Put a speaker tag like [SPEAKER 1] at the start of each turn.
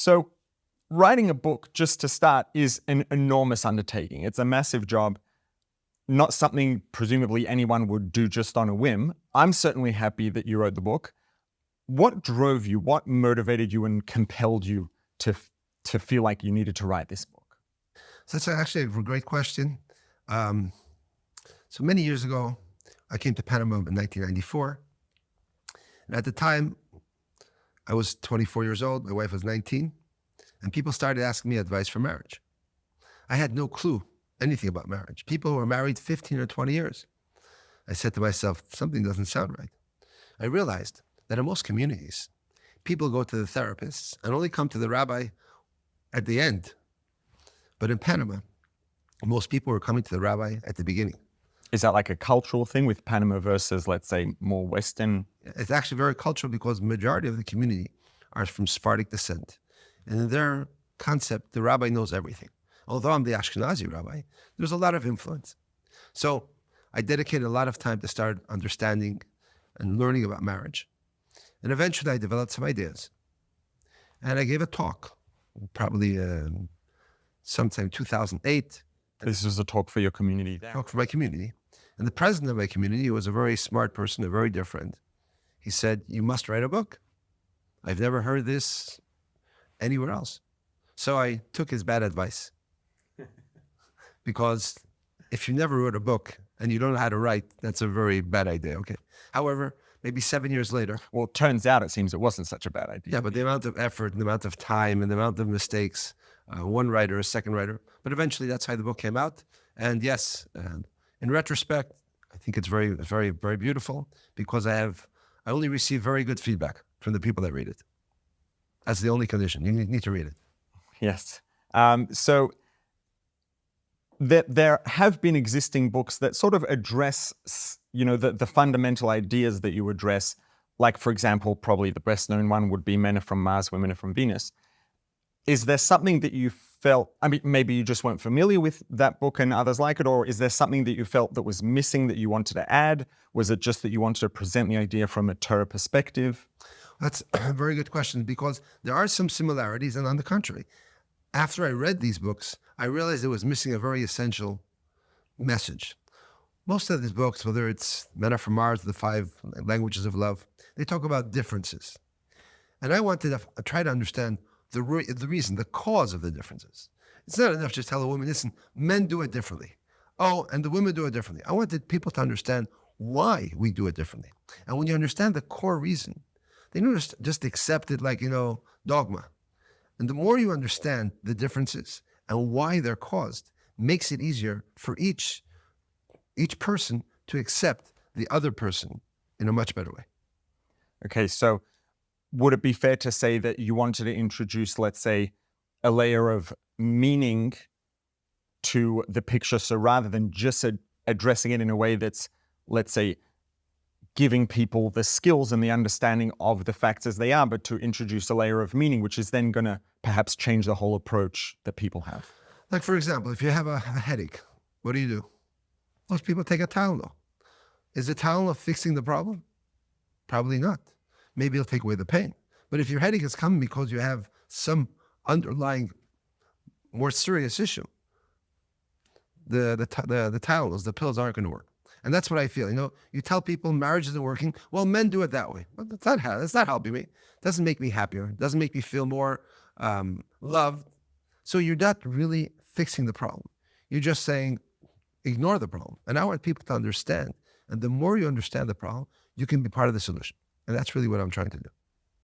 [SPEAKER 1] So writing a book, just to start, is an enormous undertaking. It's a massive job, not something presumably anyone would do just on a whim. I'm certainly happy that you wrote the book. What drove you, what motivated you and compelled you to feel like you needed to write this book?
[SPEAKER 2] So that's actually a great question. So many years ago, I came to Panama in 1994. And at the time, I was 24 years old, my wife was 19, and people started asking me advice for marriage. I had no clue anything about marriage. People who were married 15 or 20 years. I said to myself, something doesn't sound right. I realized that in most communities, people go to the therapists and only come to the rabbi at the end. But in Panama, most people were coming to the rabbi at the beginning.
[SPEAKER 1] Is that like a cultural thing with Panama versus, let's say, more Western?
[SPEAKER 2] It's actually very cultural because the majority of the community are from Sephardic descent. And in their concept, the rabbi knows everything. Although I'm the Ashkenazi rabbi, there's a lot of influence. So I dedicated a lot of time to start understanding and learning about marriage. And eventually I developed some ideas. And I gave a talk, probably sometime 2008.
[SPEAKER 1] This was a talk for your community there?
[SPEAKER 2] Talk for my community. And the president of my community was a very smart person, a very dear friend. He said, you must write a book. I've never heard this anywhere else. So I took his bad advice. Because if you never wrote a book and you don't know how to write, that's a very bad idea, okay? However, maybe 7 years later.
[SPEAKER 1] Well, it turns out it seems it wasn't such a bad idea.
[SPEAKER 2] Yeah, but the amount of effort and the amount of time and the amount of mistakes, one writer, a second writer. But eventually that's how the book came out. And yes, in retrospect, I think it's very, very, very beautiful because I only receive very good feedback from the people that read it. That's the only condition. You need to read it.
[SPEAKER 1] Yes. So there have been existing books that sort of address, the fundamental ideas that you address. Like, for example, probably the best known one would be Men Are From Mars, Women Are From Venus. Is there something that you felt, maybe you just weren't familiar with that book and others like it, or is there something that you felt that was missing that you wanted to add? Was it just that you wanted to present the idea from a Torah perspective?
[SPEAKER 2] That's a very good question because there are some similarities, and on the contrary, after I read these books, I realized it was missing a very essential message. Most of these books, whether it's Men Are From Mars, The 5 Languages of Love, they talk about differences. And I wanted to try to understand the reason, the cause of the differences. It's not enough just tell a woman, listen, men do it differently. Oh, and the women do it differently. I wanted people to understand why we do it differently. And when you understand the core reason, then you just accept it like, dogma. And the more you understand the differences and why they're caused, makes it easier for each person to accept the other person in a much better way.
[SPEAKER 1] Okay, so would it be fair to say that you wanted to introduce, let's say, a layer of meaning to the picture? So rather than just addressing it in a way that's, let's say, giving people the skills and the understanding of the facts as they are, but to introduce a layer of meaning, which is then going to perhaps change the whole approach that people have.
[SPEAKER 2] Like, for example, if you have a headache, what do? Most people take a Tylenol. Is the Tylenol fixing the problem? Probably not. Maybe it'll take away the pain. But if your headache is coming because you have some underlying, more serious issue, the Tylenols, the pills aren't going to work. And that's what I feel. You tell people marriage isn't working. Well, men do it that way. Well, that's not helping me. It doesn't make me happier. It doesn't make me feel more loved. So you're not really fixing the problem. You're just saying, ignore the problem. And I want people to understand. And the more you understand the problem, you can be part of the solution. And that's really what I'm trying to do.